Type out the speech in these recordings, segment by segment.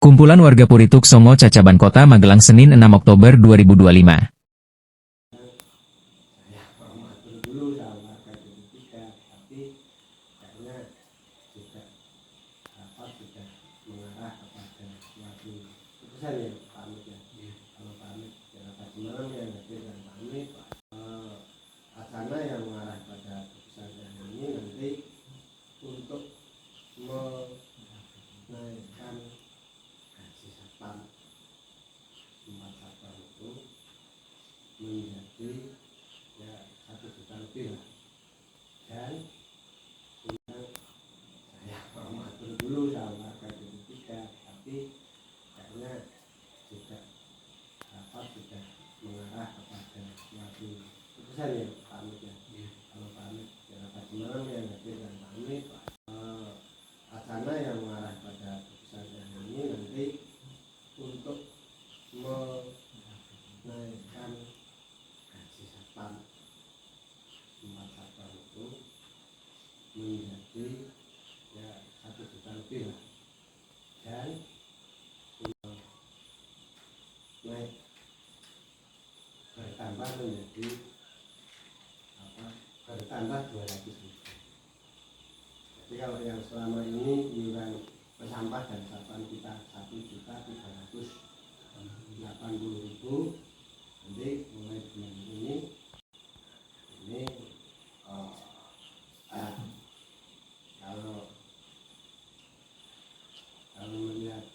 Kumpulan warga Purituk Songo Cacaban Kota Magelang Senin 6 Oktober 2025. Saya mau atur dulu sama warga Puritika, tapi kayaknya juga rapat sudah mengarah kepada suatu keputusan ya Pak Amit ya. Kalau Pak Amit ya rapat semalam yang hadir dan Pak Amit wacana yang mengarah pada keputusan yang ini nanti untuk menaikkan gaji satpam 4 satpam itu menjadi ya 1 juta lebih lah. Dan saya mau atur dulu sama warga Puritika, tapi kayaknya juga rapat sudah mengarah kepada suatu keputusan ya Pak Amit ya. Kalau Pak Amit ya rapat semalam yang hadir dan Pak Amit wacana yang mengarah pada keputusan yang ini nanti untuk menaikkan gaji satpam 4 satpam itu menjadi ya 1 juta lebih lah. Dan naik bertambah menjadi bertambah 200.000. Jadi kalau yang selama ini iuran sampah dan satpam kita 1.380.000, nanti mulai bulan ini kalau melihat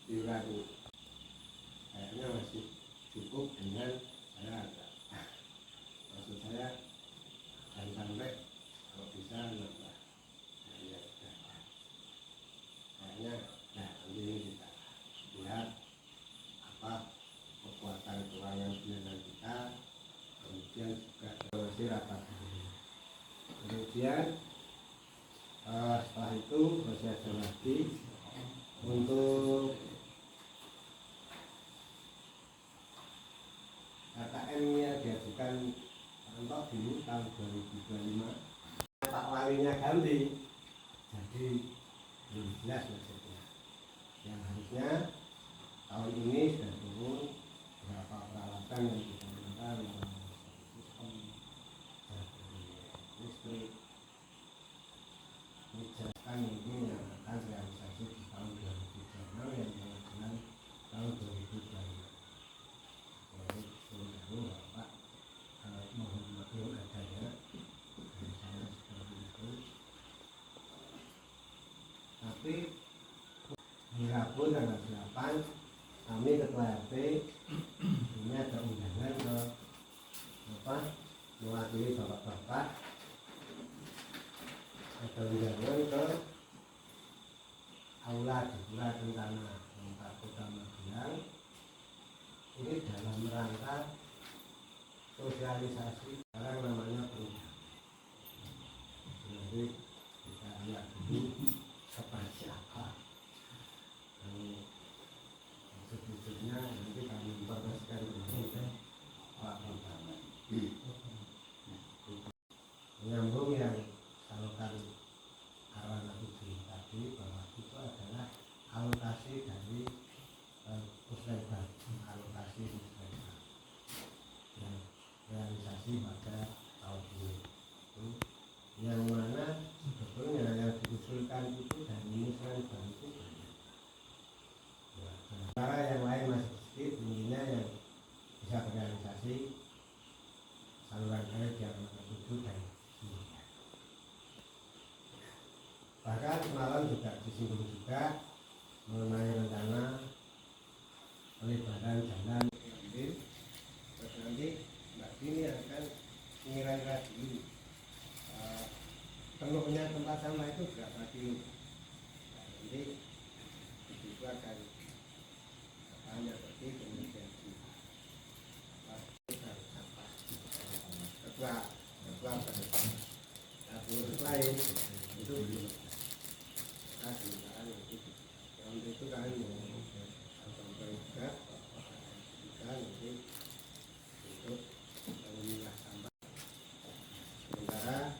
iuran kayaknya masih cukup dengan maksud saya dan sampai kalau bisa nambah ya sudah kayaknya nanti ini kita lihat apa kekuatan keuangan bulanan kita, kemudian juga masih rapat. Kemudian setelah itu masih ada lagi untuk KKM yang diajukan untuk dulu tahun 2025, Pak Walinya ganti, jadi belum jelas maksudnya. Yang harusnya tahun ini sudah turun berapa peralatan yang kita gunakan, sistem listrik, misalkan ini yang akan realisasi di tahun 2026 yang dilakukan tahun 2025. Jadi seluruh Bapak mohon maklum adanya dari saya seperti itu. Tapi di Rabu tanggal 8 kami ketua RT ini ada undangan ke mewakili bapak-bapak, ada undangan ke aula di Pura Kentana Tempat Kota Magelang. Ini dalam rangka sosialisasi sekarang namanya program. Jadi kita lihat dulu seperti apa. Sejujurnya nanti kami informasikan ke Pak Bapak. Menyambung yang saluran arwana uji tadi, bahwa itu adalah alokasi dari Puslebar, alokasi Puslebar yang realisasi pada tahun ini itu, yang mana sebetulnya yang diusulkan itu dari Muslim Bank itu banyak. Sementara yang lain masih sedikit, intinya yang bisa realisasi saluran air di arwana 7 dan 9. Bahkan semalam juga disinggung juga mengenai rencana pelebaran jalan ambil. Terus nanti Mbak Dini akan mengira-ngira dulu penuhnya tempat sampah itu berapa kilo. Nah, nanti itu akan banyak seperti kemudian sampah ketua dapur lain itu belum kasih yang itu kan sampai juga nanti untuk memilah sampah. Sementara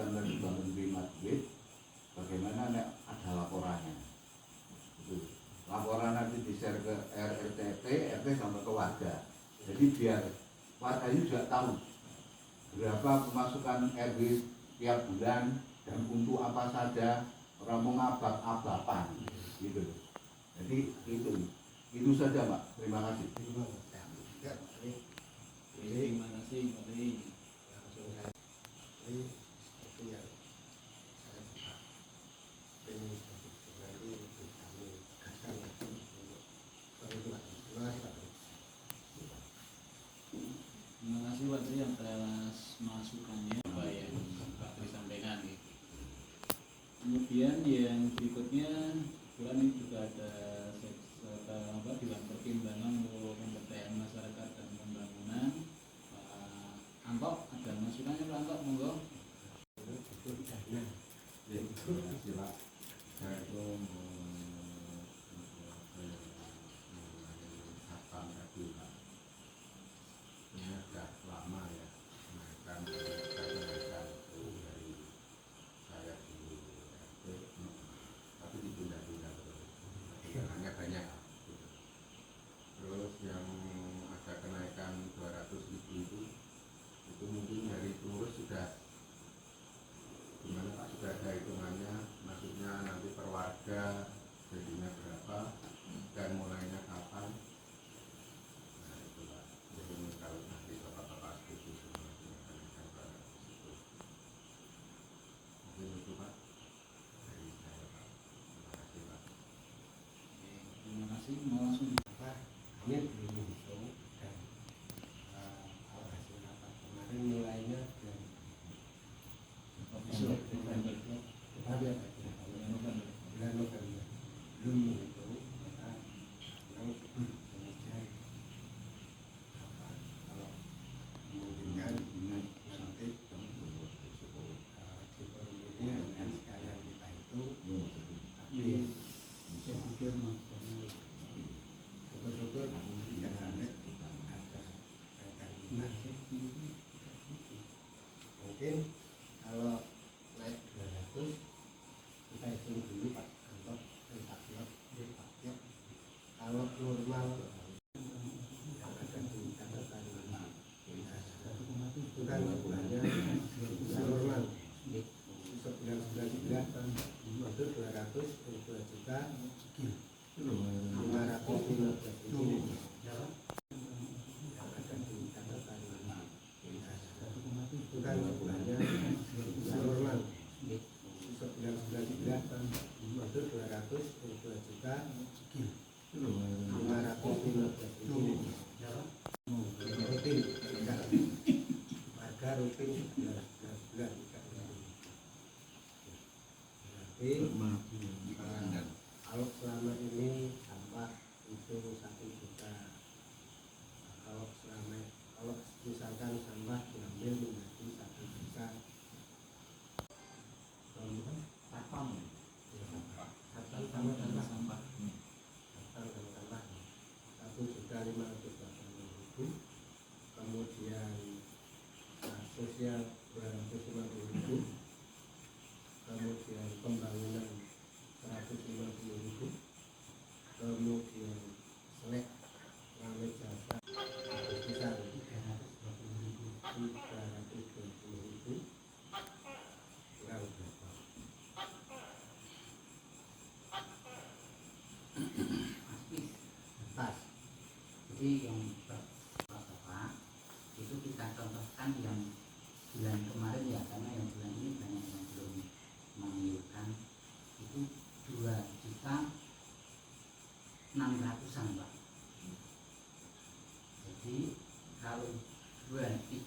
karena juga menerima duit, bagaimana nek ada laporannya? Itu. Laporan nanti di-share ke RT, RT sampai ke warga. Jadi biar warga ini juga tahu berapa pemasukan RW tiap bulan dan untuk apa saja, orang mau ngabak-abakan gitu. Jadi itu saja Pak. Terima kasih. Terima kasih Pak Tri. Langsung saya ini seperti yang saya suka pengen nanti kami kasih lagi untuk perlindungan. Terima kasih Pak Tri. Terima kasih Pak Tri atas masukannya apa yang Pak Tri sampaikan. Kemudian yang berikutnya bulan ini juga ada Dewan Pertimbangan Pemberdayaan Masyarakat dan Pembangunan. Pak Antok, ada masukannya Pak Antok, monggo. Terima kasih Pak. Saya itu satpam tadi Pak. Ini sudah lama ya kenaikan itu dari saya dulu tapi ditunda-tunda terus. Hanya banyak. Terus yang ada kenaikan 200.000 itu mungkin dari pengurus sudah gimana Pak, sudah ada hitungannya, maksudnya nanti per warga jadinya berapa dan mulainya kapan. Nah itu Pak, jadi kalau nanti bapak-bapak setuju semua dengan kenaikan 200 itu mungkin itu Pak dari saya Pak. Terima kasih Pak. Terima kasih, mau langsung. Kami belum menghitung dan hasil rapat kemarin nilainya dari bulan November belum menghitung, maka memang kemudian kalau memungkinkan nanti di forum ini akan sekalian kita hitung, tapi saya pikir betul-betul tidak sampai ada kaitan mungkin kalau naik 200 kita hitung dulu Pak Antok dan Pak Tiok, kalau normal yang ada di catatan itu kan bulannya normal sebulan itu 200 juta 515 yang ada di catatan itu kan bulannya normal sebulan itu 202 juta 515 rutin harga rutin 12 bulan nanti kalau selama ini sampah itu 1 juta, kalau misalkan sampah diambil menjadi 1 juta, satpam sama sampah 1.580.000, kemudian sosial 250.000, kemudian pembangunan 150.000, kemudian selek lamit jasa besar 320.000, kurang berapa? Pas. Jadi yang Bapak itu kita contohkan yang bulan kemarin ya, karena yang bulan ini banyak yang belum mengiurkan, itu 2.600.000-an Pak. Jadi kalau 2, 3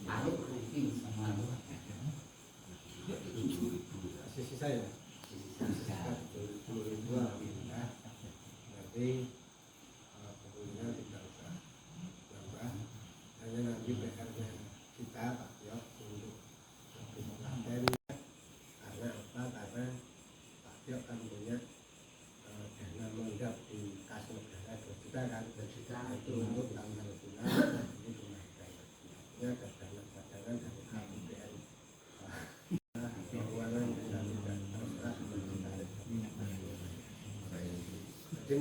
taruh rutin sama Sisi saya berarti pokoknya tidak usah nambah, hanya nanti PR-nya kita Pak Tiok untuk lebih konten. Karena apa? Karena Pak Tiok kan punya dana mengendap di kas negara 2 juta kan, 2 juta itu untuk tanggal bulan ini tunaikan.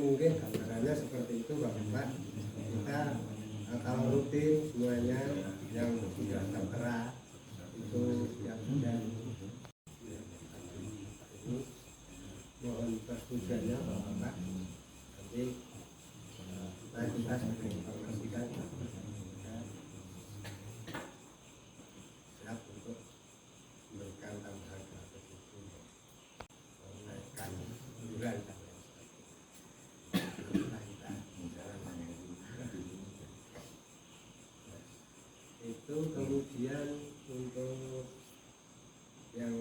mungkin gambarannya seperti itu Bapak. Kita kalau rutin semuanya yang sudah tertera itu yang sudah mohon persetujuannya Bapak. Nanti kita sudah informasikan siap untuk memberikan tambahan gratis itu menaikkan iuran dan lain itu. Kemudian untuk yang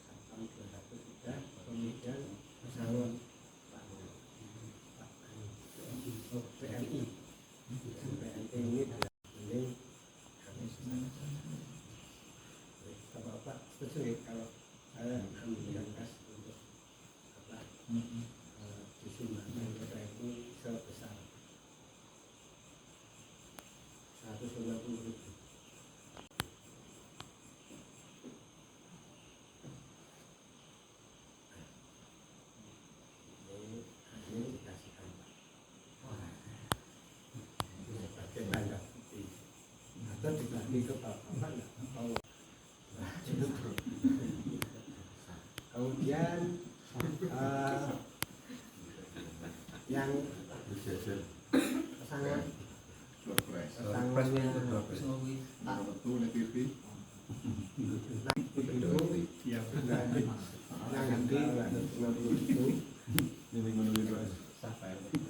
Satpam 21 sudah, kemudian pesawat PMI ini ini Bapak setuju kalau saya ambil gas untuk disumbangkan ke PMI sebesar 150.000. Ini dikasihkan Pak sebagai tanda bukti atau dibagi ke Bapak enggak tahu. Kemudian yang pesanan pesanannya itu yang sudah yang nanti 250 itu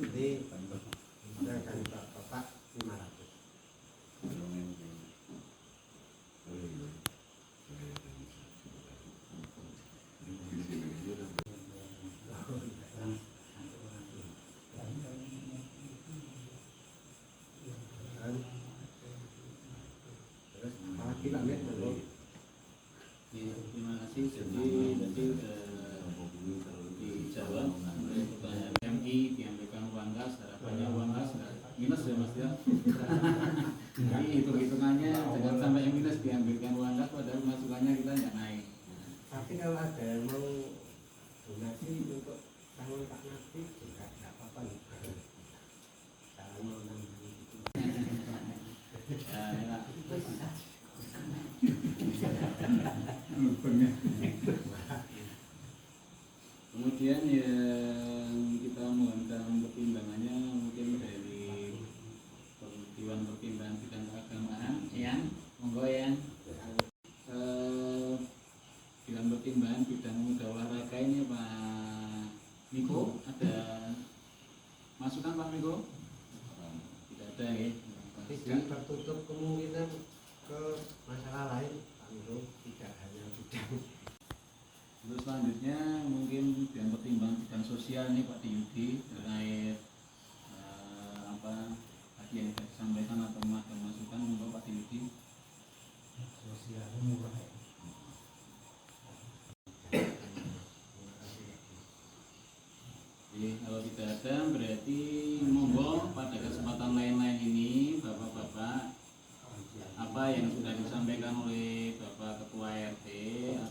jadi kita akan Bapak 500. Terus apalagi Pak Met belum. Terima kasih. Jadi dijawab oleh pertanyaan PMI, diambilkan uang gas, harapannya uang gas minus ya Mas ya. Jadi hitung-hitungannya jangan sampai yang minus diambilkan uang gas padahal masukannya kita nggak naik. Tapi kalau ada yang mau donasi untuk tahun Pak Nafi juga nggak apa-apa nih. Kalau mau nambah gitu. Kemudian yang kita mohonkan pertimbangannya mungkin dari Dewan Pertimbangan Bidang Keagamaan yang monggo yang Dewan Pertimbangan Bidang Pemuda Olahraga ini Pak Miko, ada masukan Pak Miko? Tidak ada ya? Tidak tertutup kemungkinan ke masalah lain Pak Miro, tidak hanya bidang. Terus selanjutnya mungkin Dewan Pertimbangan Bidang Sosial ini Pak Diyudi terkait apa tadi yang sudah disampaikan atau ada masukan untuk Pak Diyudi. Sosial murah. Jadi kalau tidak ada berarti monggo pada kesempatan lain-lain ini Bapak-bapak apa yang sudah disampaikan oleh Bapak Ketua RT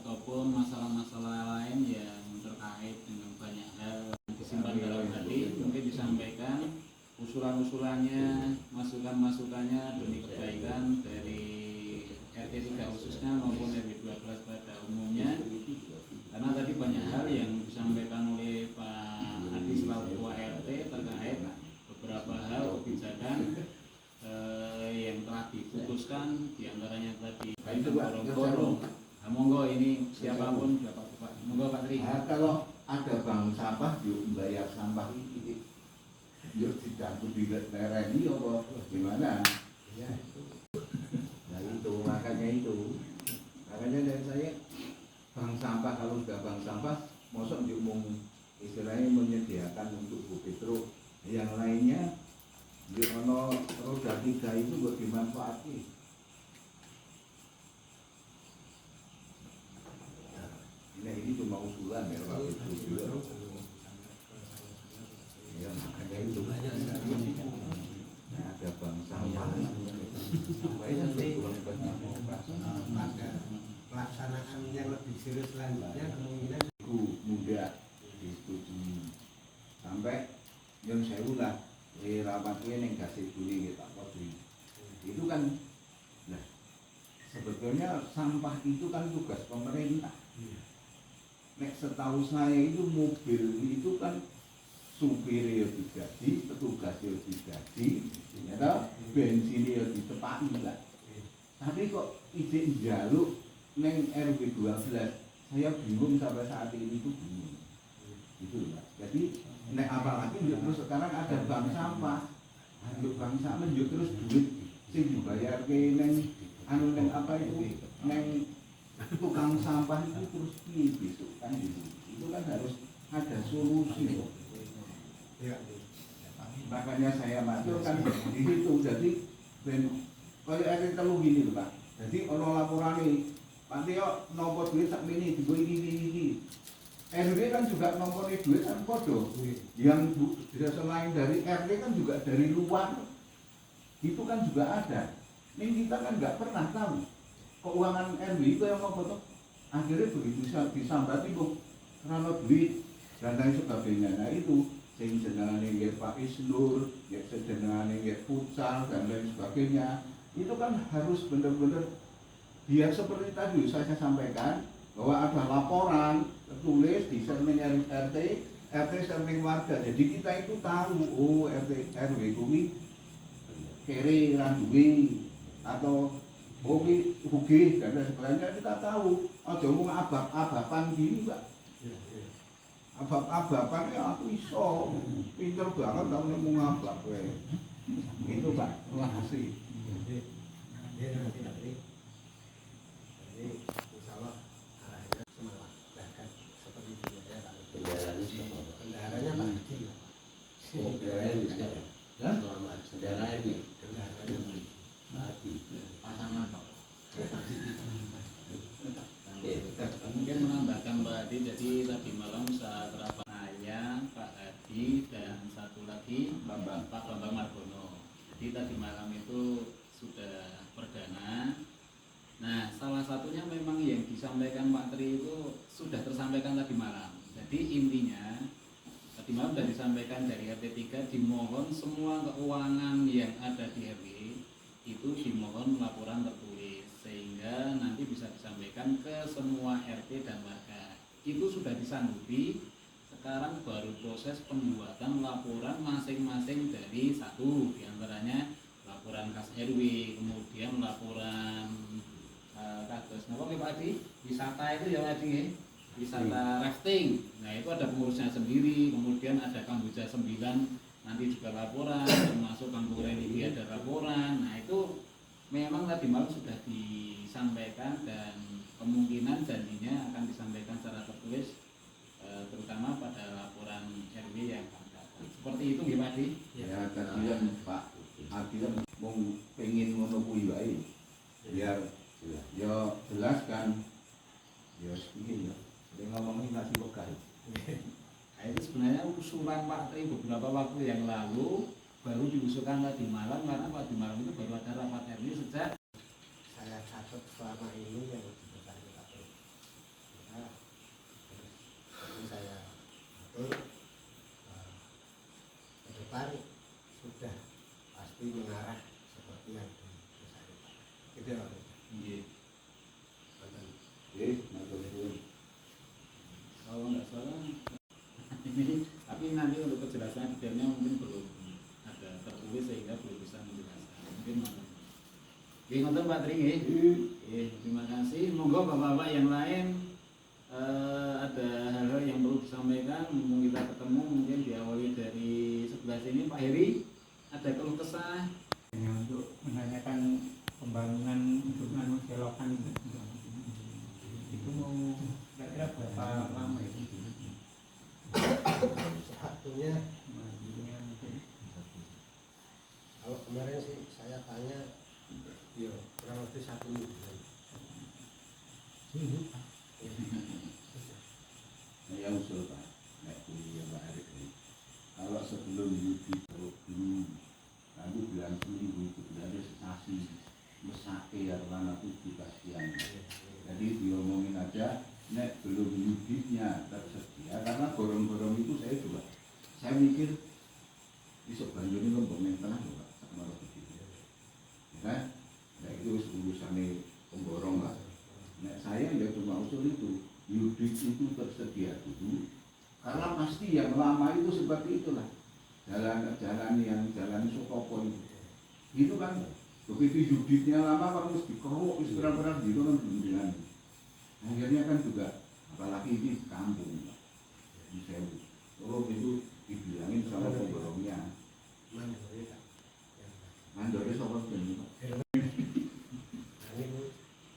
ataupun masalah-masalah lain yang terkait dengan banyak hal disimpan dalam hati mungkin disampaikan usulan-usulannya, masukan-masukannya demi kebaikan dari RT 3 khususnya maupun RW 12 pada umumnya. Karena tadi banyak hal yang disampaikan oleh Pak Adi selaku Ketua RT terkait beberapa hal kebijakan yang telah diputuskan, diantaranya tadi itu gorong-gorong. Nah, monggo ini siapapun Bapak, monggo Pak Tri. Nah, kalau ada bank sampah yuk bayar sampah ini yuk tidak dilereni apa gimana ya itu. Nah itu makanya dari saya bank sampah kalau sudah bank sampah mosok yuk istilahnya menyediakan untuk Bu Petro yang lainnya yuk ono roda 3 itu buat dimanfaatkan. Nah ini cuma usulan ya Pak Petro juga. Ya makanya itu ada bank sampah sampai Nanti pada pelaksanaan yang lebih serius selanjutnya kemungkinan muda disetujui sampai sebetulnya sampah itu kan tugas pemerintah. Nek setahu saya itu mobil itu kan supir ya digaji, petugas ya digaji, ternyata bensin ya ditepaki lah. Tapi kok ijek njaluk neng RW 12, saya bingung sampai saat ini itu bingung. Gitu lah. Jadi nek apalagi terus sekarang ada bank sampah, untuk bank sampah terus duit sing dibayar ke neng anu neng apa itu neng tukang sampah itu terus piye besok kan gitu. Itu kan harus ada solusi loh. Makanya saya masuk kan di situ. Jadi ben kalau ada telu gini loh Pak. Jadi ono laporan nih, Pak Tio nomor duit sak ini digo ini. RW kan juga nomor duit kan podo. Yang selain dari RW kan juga dari luar. Itu kan juga ada. Ini kita kan nggak pernah tahu keuangan RW itu yang mau foto. Akhirnya begitu disambati bu, karena duit dan lain sebagainya. Nah itu sing jenengane nggih Pak Isnur, nggih jenengane nggih futsal dan lain sebagainya. Itu kan harus benar-benar biar seperti tadi saya sampaikan bahwa ada laporan tertulis di sermen RT sermen warga. Jadi kita itu tahu oh RT RW kuwi kere randuwe atau hoki dan lain sebagainya kita tahu. Aja ngomong abab-abapan gini Pak. Abab-abapan ya aku iso pinter banget tau ngomong abab kowe. Itu Pak. Terima kasih. Jadi insya Allah arahnya semangat bahkan seperti itu ya Pak. Kendaraannya Pak Haji. Kendaraan bisa ya? Kendaraan ini pasangan Pak. Mungkin menambahkan Pak Hadi, jadi tadi malam saat rapat saya, Pak Hadi dan satu lagi Pak Bambang Margono. Jadi tadi malam itu sudah perdana. Nah, salah satunya memang yang disampaikan Pak Tri itu sudah tersampaikan tadi malam. Jadi intinya tadi malam sudah disampaikan dari RT 3 dimohon semua keuangan yang ada di RW itu dimohon laporan tertulis sehingga nanti bisa disampaikan ke semua RT dan warga. Itu sudah disanggupi. Sekarang baru proses pembuatan laporan masing-masing dari satu diantaranya laporan kas RW, kemudian laporan kados napa Pak Adi? Wisata itu ya Adi ya? Wisata rafting. Nah, itu ada pengurusnya sendiri, kemudian ada Kamboja 9 nanti juga laporan, termasuk Kampung Religi ada laporan. Nah, itu memang tadi malam sudah disampaikan dan kemungkinan janjinya akan disampaikan secara tertulis terutama pada laporan RW yang akan datang. Seperti itu nggih Pak Adi? Ya tadi kan Pak Adi kan mau pengen ngono kuwi wae. Biar ya jelas kan. Ya segini ya. Dia ngomongin nasi bekal. Nah, itu sebenarnya usulan Pak Tri beberapa waktu yang lalu baru diusulkan tadi malam karena tadi malam itu baru ada rapat RW sejak Saya catat selama ini yang diberitakan Pak Tri. Nah, terus saya atur ke depan sudah pasti mengarah seperti yang disampaikan. Gitu ya Pak Tri. nggih. Matur nuwun. Kalau nggak salah ini tapi nanti untuk kejelasan detailnya mungkin belum ada tertulis sehingga belum bisa menjelaskan mungkin mana. Oke, ngoten Pak Tri nggih. Terima kasih. Monggo Bapak-bapak yang lain ada hal-hal yang perlu disampaikan, mumpung kita ketemu mungkin diawali dari sebelah sini Pak Heri ada keluh kesah untuk menanyakan pembangunan untuk selokan itu mau kira-kira berapa lama itu? Waktunya kalau kemarin sih saya tanya ya kurang lebih 1 bulan. Saya usul Pak, nek kuliah Pak Erik ini. Kalau sebelum Yudi dulu, nanti bilang seminggu itu bilang sesasi, mesake ya anak itu kasihan. Jadi diomongin aja, nek belum Yudinya tersedia, karena borong-borong itu saya mikir besok banjir ini lombok yang tengah loh Pak, sama begitu. Ya kan? Nah itu urusannya pemborong judit itu tersedia dulu, karena pasti yang lama itu seperti itulah, jalan Sutopo itu kan begitu juditnya lama kan mesti dikeruk istirahat gitu kan dengan akhirnya kan juga apalagi ini kampung di Sewu Turun itu dibilangin sama pemborongnya mandori sobat ini Pak.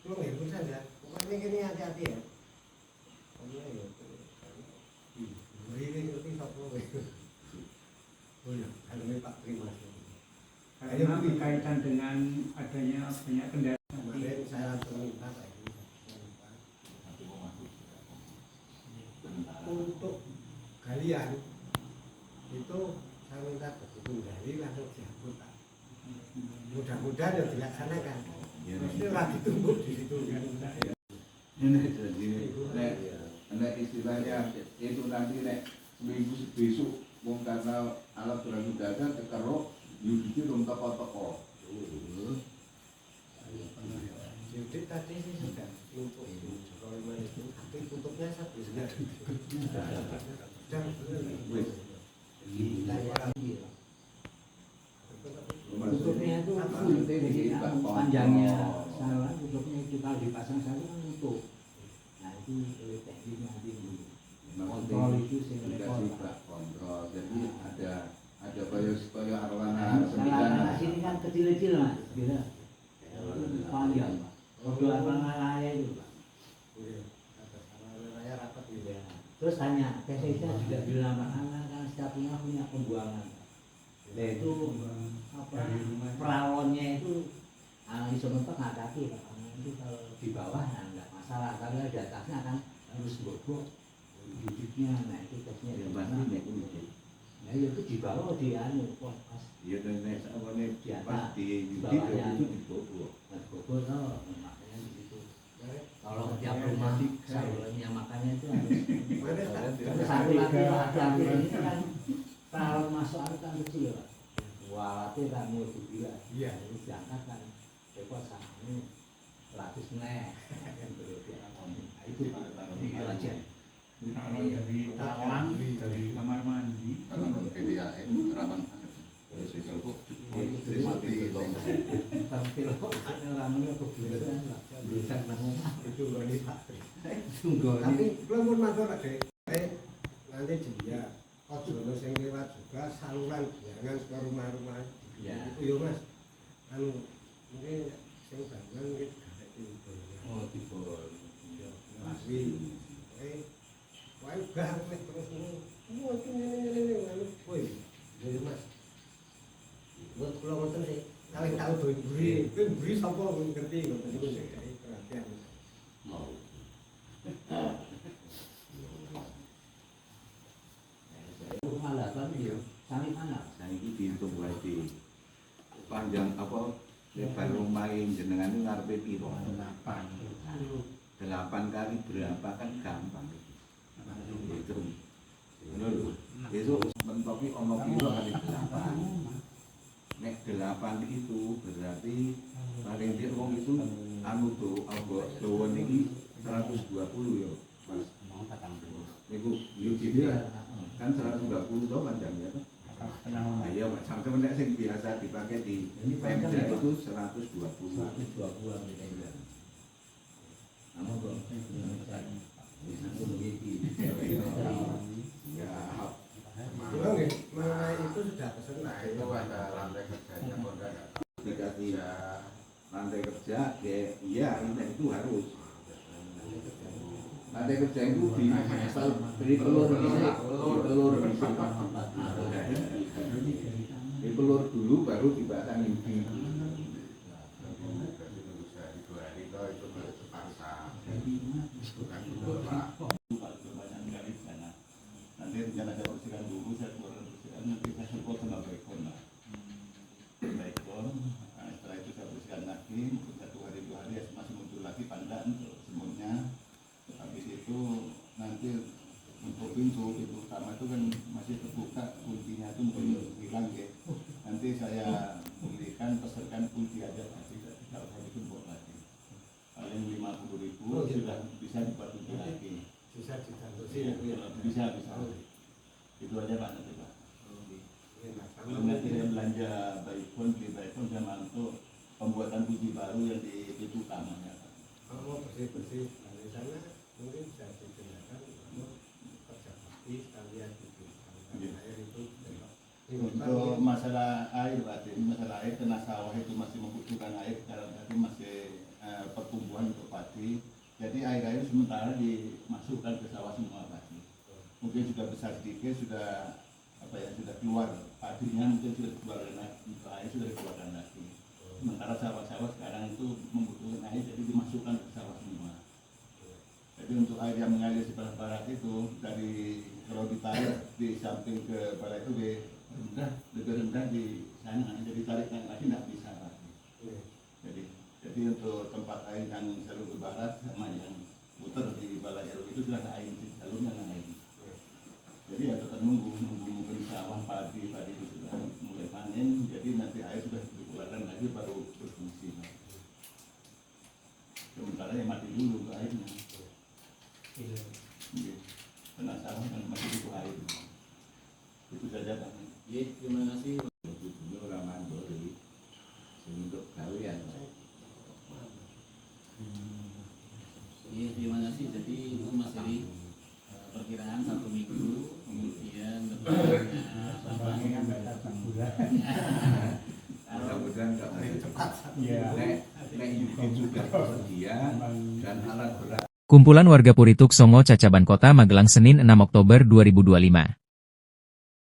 Lu ngikut saja, pokoknya gini hati-hati ya. Ini ngerti satu. Oh ya, kalau ini Pak Terima. Karena berkaitan dengan adanya banyak kendaraan. Kemarin saya langsung minta Pak ini. Untuk galian itu saya minta begitu gali langsung diangkut Pak. Mudah-mudahan ya dilaksanakan. Mesti lagi tumbuh di situ kan. Ini jadi nek istilahnya itu nanti nek seminggu besok wong karena alat berat udara kekeruk yudit rum teko-teko. Yudit tadi sih sudah lumpuh. Kalau mana itu tapi tutupnya satu sudah. Wis. Tutupnya itu full PVC, panjangnya salah, tutupnya itu kalau dipasang satu kan utuh. Nah itu teknik nanti kontrol itu dikasih kontrol. Jadi ada koyo arwana Kalau sembilan. sini kan kecil-kecil mas, gitu. Panjang, pak. Kalau arwana itu pak. Saya rapat Gitu ya. Terus tanya, TCC juga bilang kan setiap rumah punya pembuangan. Nah itu apa perawonnya itu iso mentok ngadaki Pak. Itu kalau di bawah nah enggak masalah, tapi di atasnya kan harus bobok duduknya. Nah itu tesnya di mana? Nah itu di bawah di anu pas Iya dan nek sawane di atas pas di di yudit bawahnya itu dibobok. Nah bobok tuh makanya di situ. Kalau setiap rumah salurannya makanya itu harus terus satu lagi hati-hati ini kan kalau masuk air kan kecil Pak. Walatnya kan mau bila Iya. terus diangkat kan repot sama ini 100 nek itu itu aja. Kalau dari talang, dari kamar mandi, Karena PDAM rawan banget. Tapi lo ramenya kebiasaan lah. Bisa nanggung. itu goni Pak. Tunggu Tapi belum pun matur lagi. Nanti dia ojo sing lewat juga saluran biaran ke rumah-rumah. Ya. Itu yo Mas. Anu mungkin sing bangun iki gak itu. Oh dibol. Maswi. Wae gak terus ngono. Ini anu. Woi, jadi Mas. Buat kula ngoten sih. Kali tau do mburi. Kuwi mburi sapa ngerti ngoten niku sing perhatian. Mau. Rumah delapan ya, sami mana? Nah ini dihitung lagi panjang apa lebar rumah yang jenengan itu ngarepe piro? 8 kali berapa kan gampang. Itu. Ngono lho. Besok mentoki ono piro kali 8. Nek 8 itu berarti paling dia wong itu anu tuh apa dawa niki 120 ya. Mas. Niku UGD kan 120 toh panjangnya tuh. Nah, iya Pak, sampai nek sing biasa dipakai di Pemda itu 120. 120 gitu. Namun kok bisa begitu. Ya, Kula nggih mengenai itu sudah pesen Nah itu ada lantai kerjanya kok enggak dikasih lantai kerja, ya iya itu harus. Lantai kerja itu di pelur di pelur dulu baru dipasang ini. bisa di 2 hari itu baru sepasang bukan dulu Pak. Nanti rencana saya bersihkan dulu, saya keluarkan bersihkan, nanti saya support sama baikon lah. Baikon, setelah itu saya bersihkan lagi, 1 hari 2 hari masih muncul lagi pandan semutnya. Habis itu nanti untuk pintu utama itu kan masih terbuka, kuncinya itu mungkin hilang ya. Nanti saya belikan, peserkan kunci aja nanti tidak usah ditumpuk lagi. Paling 50.000 sudah bisa dibuat kunci lagi. Bisa. Itu aja Pak nanti Pak. Kalau Nanti saya belanja beli iPhone sama untuk pembuatan kunci baru yang di pintu utamanya Pak. kalau mau bersih nah, di sana mungkin bisa digunakan untuk kerja bakti sekalian gitu. Iya. Air itu Untuk masalah air Pak, ini masalah air karena sawah itu masih membutuhkan air karena tadi masih pertumbuhan untuk padi. Jadi air sementara dimasukkan ke sawah semua Pak. Mungkin sudah besar sedikit, sudah sudah keluar padinya, mungkin sudah keluar untuk air sudah dikeluarkan lagi. Sementara sawah-sawah sekarang itu membutuhkan air, jadi dimasukkan ke sawah semua. Jadi untuk air yang mengalir sebelah barat itu dari kalau ditarik di samping ke barat itu lebih rendah di sana, jadi tarikkan lagi tidak bisa lagi. Jadi untuk tempat air yang jalur ke barat sama yang putar di balai RW itu sudah ada air di jalurnya air. Jadi ya tetap nunggu mungkin sawah padi itu sudah mulai panen, jadi nanti air sudah dikeluarkan lagi baru berfungsi. Sementara yang mati dulu airnya. Karena sawah kan masih butuh air. Itu saja Pak. Ya, terima kasih. Itu orang mandiri untuk kalian. Ya, terima kasih. Jadi itu Mas Heri perkiraan 1 minggu, kemudian Mudah-mudahan nggak mau cepat. Iya. Nek juga tersedia dan alat berat. Kumpulan warga Purituk Songo Cacaban Kota Magelang Senin 6 Oktober 2025.